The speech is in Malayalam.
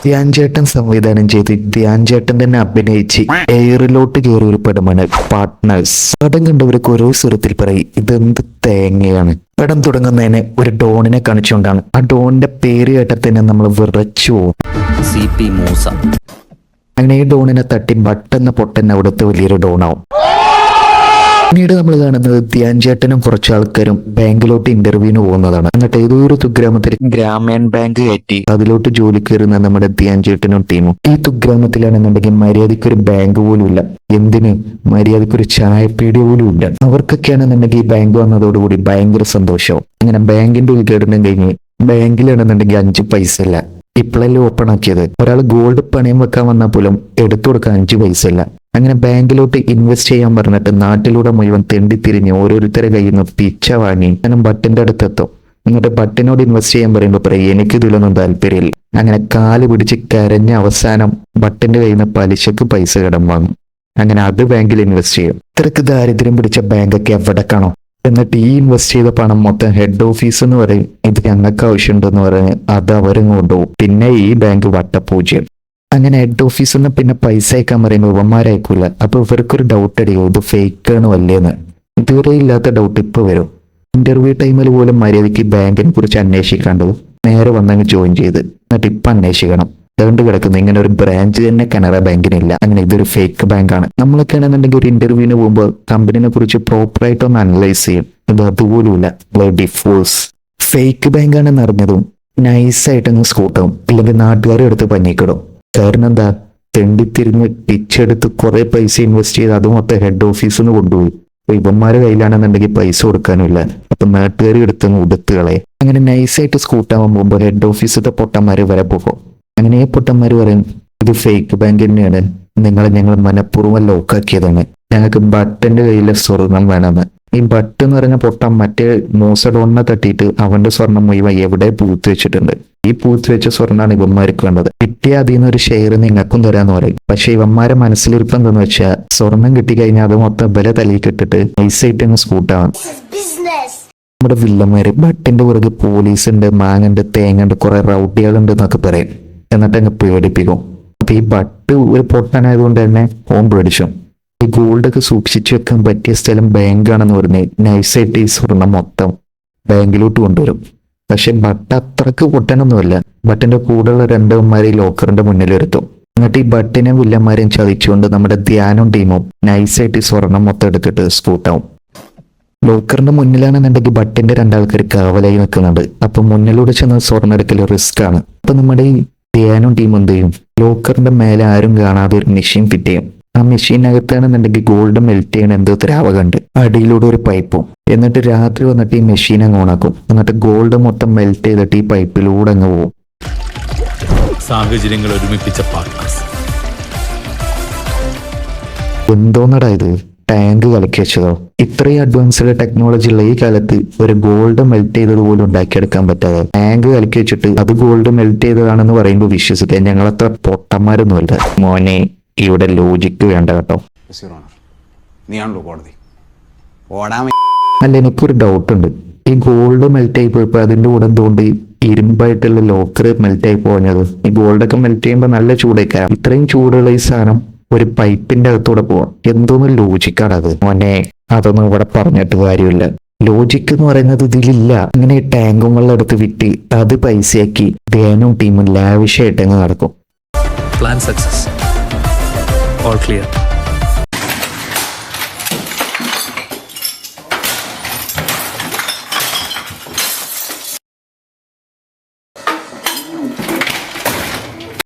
ധ്യാൻ ചേട്ടൻ സംവിധാനം ചെയ്ത് ധ്യാൻ ചേട്ടൻ തന്നെ അഭിനയിച്ച് എയറിലോട്ട് കയറിയ ഒരു പടമാണ് പാർട്ട്നേഴ്സ്. പടം കണ്ടവർക്ക് ഓരോ സ്വരത്തിൽ പറയും ഇതെന്ത് തേങ്ങയാണ്. പടം തുടങ്ങുന്നതിന് ഒരു ഡോണിനെ കാണിച്ചുകൊണ്ടാണ്. ആ ഡോണിന്റെ പേര് കേട്ടാൽ തന്നെ നമ്മൾ വിറച്ചു പോകും. അങ്ങനെ ഈ ഡോണിനെ തട്ടി ബട്ടെന്ന പൊട്ടൻ അവിടുത്തെ വലിയൊരു ഡോണാവും. പിന്നീട് നമ്മൾ കാണുന്നത് ധ്യാൻ ചേട്ടനും കുറച്ച് ആൾക്കാരും ബാങ്കിലോട്ട് ഇന്റർവ്യൂവിന് പോകുന്നതാണ്. എന്നിട്ട് ഏതോ ഒരു കുഗ്രാമത്തിൽ ഗ്രാമീൺ ബാങ്ക് കയറ്റി അതിലോട്ട് ജോലി കയറുന്ന നമ്മുടെ ധ്യാൻ ചേട്ടനും ടീമും. ഈ കുഗ്രാമത്തിലാണെന്നുണ്ടെങ്കിൽ മര്യാദയ്ക്ക് ഒരു ബാങ്ക് പോലും ഇല്ല. എന്തിന് മര്യാദയ്ക്ക് ഒരു ചായപ്പീടിയ പോലും ഇല്ല. അവർക്കൊക്കെയാണെന്നുണ്ടെങ്കിൽ ഈ ബാങ്ക് വന്നതോടുകൂടി ഭയങ്കര സന്തോഷവും. അങ്ങനെ ബാങ്കിന്റെ ഉദ്ഘാടനം കഴിഞ്ഞ് ബാങ്കിലാണെന്നുണ്ടെങ്കിൽ 5 പൈസ ഇല്ല. ഇപ്പോഴല്ലേ ഓപ്പൺ ആക്കിയത്. ഒരാൾ ഗോൾഡ് പണയം വെക്കാൻ വന്നാൽ പോലും എടുത്തു കൊടുക്കാൻ 5 പൈസ ഇല്ല. അങ്ങനെ ബാങ്കിലോട്ട് ഇൻവെസ്റ്റ് ചെയ്യാൻ പറഞ്ഞിട്ട് നാട്ടിലൂടെ മുഴുവൻ തെണ്ടിത്തിരിഞ്ഞ് ഓരോരുത്തരെ കയ്യിൽ നിന്ന് പിച്ച വാങ്ങി അങ്ങനെ ബട്ടിന്റെ അടുത്തെത്തും. എന്നിട്ട് ബട്ടിനോട് ഇൻവെസ്റ്റ് ചെയ്യാൻ പറയുമ്പോൾ പറയും എനിക്ക് ഇതിലൊന്നും താല്പര്യമില്ല. അങ്ങനെ കാല് പിടിച്ച് കരഞ്ഞ അവസാനം ബട്ടിന്റെ കയ്യിൽ നിന്ന് പലിശക്ക് പൈസ കടം വാങ്ങും. അങ്ങനെ അത് ബാങ്കിൽ ഇൻവെസ്റ്റ് ചെയ്യും. ഇത്രക്ക് ദാരിദ്ര്യം പിടിച്ച ബാങ്കൊക്കെ എവിടെ കാണോ. എന്നിട്ട് ഈ ഇൻവെസ്റ്റ് ചെയ്ത പണം മൊത്തം ഹെഡ് ഓഫീസ് എന്ന് പറയും ഇത് ഞങ്ങൾക്ക് ആവശ്യമുണ്ടെന്ന് പറഞ്ഞ് അത് അവരും കൊണ്ടുപോകും. പിന്നെ ഈ ബാങ്ക് വട്ടപൂജ്യം. അങ്ങനെ ഹെഡ് ഓഫീസിൽ നിന്ന് പിന്നെ പൈസ അയക്കാൻ പറയുമ്പോൾ ഇവന്മാരയക്കൂല. അപ്പൊ ഇവർക്കൊരു ഡൗട്ട് അടിക്കും ഇത് ഫേക്കാണ് വല്ലേന്ന്. ഇതുവരെ ഇല്ലാത്ത ഡൗട്ട് ഇപ്പൊ വരും. ഇന്റർവ്യൂ ടൈമിൽ പോലും മര്യാദയ്ക്ക് ബാങ്കിനെ കുറിച്ച് അന്വേഷിക്കാണ്ടു നേരെ വന്നങ്ങ് ജോയിൻ ചെയ്ത് എന്നിട്ട് ഇപ്പൊ അന്വേഷിക്കണം. അതുകൊണ്ട് കിടക്കുന്നു ഇങ്ങനെ ഒരു ബ്രാഞ്ച് തന്നെ കാനറ ബാങ്കിനില്ല. അങ്ങനെ ഇതൊരു ഫേക്ക് ബാങ്കാണ്. നമ്മളൊക്കെ ആണെന്നുണ്ടെങ്കിൽ ഒരു ഇന്റർവ്യൂവിന് പോകുമ്പോൾ കമ്പനിനെ കുറിച്ച് പ്രോപ്പറായിട്ട് ഒന്ന് അനലൈസ് ചെയ്യും. ഇത് അതുപോലുമില്ല. Bloody fools. ഫേക്ക് ബാങ്കാണെന്ന് അറിഞ്ഞതും നൈസായിട്ടങ്ങ് സ്കൂട്ടാവും. ഇല്ലെങ്കിൽ നാട്ടുകാരും എടുത്ത് പഞ്ഞിക്കിടും. കാരണം എന്താ തെണ്ടിത്തിരിഞ്ഞ് പിച്ചെടുത്ത് കുറെ പൈസ ഇൻവെസ്റ്റ് ചെയ്ത് അത് മൊത്തം ഹെഡ് ഓഫീസിൽ നിന്ന് കൊണ്ടുപോയി. അപ്പൊ ഇവന്മാരെ കയ്യിലാണെന്നുണ്ടെങ്കിൽ പൈസ കൊടുക്കാനുമില്ല. അപ്പൊ നാട്ടുകാർ എടുത്തങ്ങ് ഉടുത്തുകളെ. അങ്ങനെ നൈസായിട്ട് സ്കൂട്ടാവാൻ പോകുമ്പോൾ ഹെഡ് ഓഫീസിലത്തെ പൊട്ടന്മാര് വരെ പോകും. അങ്ങനെ ഈ പൊട്ടന്മാര് പറയും ഇത് ഫേക്ക് ബാങ്ക് തന്നെയാണ്, ഞങ്ങൾ മനഃപൂർവ്വം ലോക്കാക്കിയതാണ്, ഞങ്ങൾക്ക് ബട്ടന്റെ കയ്യിലെ സ്വർണം വേണമെന്ന്. ഈ ബട്ട് എന്ന് പറഞ്ഞ പൊട്ടം മറ്റേ മൂസഡോണിനെ തട്ടിയിട്ട് അവന്റെ സ്വർണം മുഴുവൻ എവിടെ പൂത്ത് വെച്ചിട്ടുണ്ട്. ഈ പൂത്ത് വെച്ച സ്വർണ്ണമാണ് ഇവന്മാർക്ക് വേണ്ടത്. കിട്ടിയ അതിൽ നിന്ന് ഒരു ഷെയർ നിങ്ങൾക്കും തരാന്ന് പറയും. പക്ഷെ ഇവന്മാരെ മനസ്സിലിരിപ്പം എന്താന്ന് വെച്ചാൽ സ്വർണം കിട്ടിക്കഴിഞ്ഞാൽ അത് മൊത്തം ബല തലയിക്കിട്ടിട്ട് നൈസായിട്ട് അങ്ങ് സ്കൂട്ടാണ്. നമ്മുടെ വില്ലന്മാര് ബട്ടിന്റെ പുറകെ പോലീസ് ഉണ്ട്, മാങ്ങുണ്ട്, തേങ്ങുണ്ട്, കുറെ റൗഡികളുണ്ട് എന്നൊക്കെ പറയും. എന്നിട്ട് അങ്ങ് പേടിപ്പിക്കും. അപ്പൊ ഈ ബട്ട് ഒരു പൊട്ടനായതുകൊണ്ട് തന്നെ ഓൻ പേടിച്ചു. ഈ ഗോൾഡൊക്കെ സൂക്ഷിച്ചു വെക്കാൻ പറ്റിയ സ്ഥലം ബാങ്കാണെന്ന് പറഞ്ഞ് നൈസായിട്ട് ഈ സ്വർണം മൊത്തം ബാങ്കിലോട്ട് കൊണ്ടുവരും. പക്ഷെ ബട്ട് അത്രക്ക് പൊട്ടനൊന്നുമല്ല. ബട്ടിന്റെ കൂടെയുള്ള 2 അമ്മമാരെ ഈ ലോക്കറിന്റെ മുന്നിലിരുത്തും. എന്നിട്ട് ഈ ബട്ടിനെ വില്ലന്മാരെയും ചതിച്ചുകൊണ്ട് നമ്മുടെ ധ്യാനും ടീമും നൈസായിട്ട് ഈ സ്വർണം മൊത്തം എടുത്തിട്ട് സ്കൂട്ടാവും. ലോക്കറിന്റെ മുന്നിലാണെന്നുണ്ടെങ്കിൽ ബട്ടിന്റെ 2 ആൾക്കാർ കാവലായി നിൽക്കുന്നുണ്ട്. അപ്പൊ മുന്നിലൂടെ ചെന്ന് സ്വർണ്ണം എടുക്കൽ റിസ്ക് ആണ്. അപ്പൊ നമ്മുടെ ഈ ധ്യാനും ടീം എന്ത് ചെയ്യും, ലോക്കറിന്റെ മേലെ ആരും കാണാതെ ഒരു മെഷീൻ ഫിറ്റ് ചെയ്യും. ആ മെഷീനകത്താണെന്നുണ്ടെങ്കിൽ ഗോൾഡ് മെൽറ്റ് ചെയ്യണ എന്തോ ദ്രാവകമുണ്ട്. അടിയിലൂടെ ഒരു പൈപ്പും. എന്നിട്ട് രാത്രി വന്നിട്ട് ഈ മെഷീൻ അങ്ങ് ഓണാക്കും. എന്നിട്ട് ഗോൾഡ് മൊത്തം മെൽറ്റ് ചെയ്തിട്ട് ഈ പൈപ്പിലൂടെ അങ്ങ് പോകും. സാഹചര്യങ്ങൾ ഒരുമിപ്പിച്ച പാർട്ട്നേഴ്സ്. എന്തോന്നടാ ഇത്, ടാങ്ക് കലക്കി വെച്ചതോ? ഇത്രയും അഡ്വാൻസ്ഡ് ടെക്നോളജി ഉള്ള ഈ കാലത്ത് ഒരു ഗോൾഡ് മെൽറ്റ് ചെയ്തത് പോലും ഉണ്ടാക്കിയെടുക്കാൻ പറ്റാതെ ടാങ്ക് കലക്കി വെച്ചിട്ട് അത് ഗോൾഡ് മെൽറ്റ് ചെയ്തതാണെന്ന് പറയുമ്പോൾ വിശ്വസിക്കാൻ ഞങ്ങളത്ര പൊട്ടന്മാരൊന്നുമല്ല മോനെ. ഇവിടെ ലോജിക്ക് വേണ്ട കേട്ടോ. അല്ല, എനിക്കൊരു ഡൗട്ട് ഉണ്ട്. ഈ ഗോൾഡ് മെൽറ്റ് ആയി പോയപ്പോ അതിന്റെ കൂടെ എന്തുകൊണ്ട് ഇരുമ്പായിട്ടുള്ള ലോക്കർ മെൽറ്റ് ആയി പോഞ്ഞത്? ഈ ഗോൾഡൊക്കെ മെൽറ്റ് ചെയ്യുമ്പോൾ നല്ല ചൂടേക്കാം. ഇത്രയും ചൂടുള്ള ഈ സാധനം ഒരു പൈപ്പിന്റെ അകത്തൂടെ പോവാം. എന്തോന്ന് ലോജിക്കാണ് അത് മോനെ. അതൊന്നും ഇവിടെ പറഞ്ഞിട്ട് കാര്യമില്ല. ലോജിക്ക് എന്ന് പറയുന്നത് ഇതിലില്ല. അങ്ങനെ ഈ ടാങ്കും വെള്ളം എടുത്ത് വിറ്റ് അത് പൈസയാക്കി ധ്യാനും ടീമും ലാവിഷായിട്ട് അങ്ങ് നടക്കും. Plan success. All clear.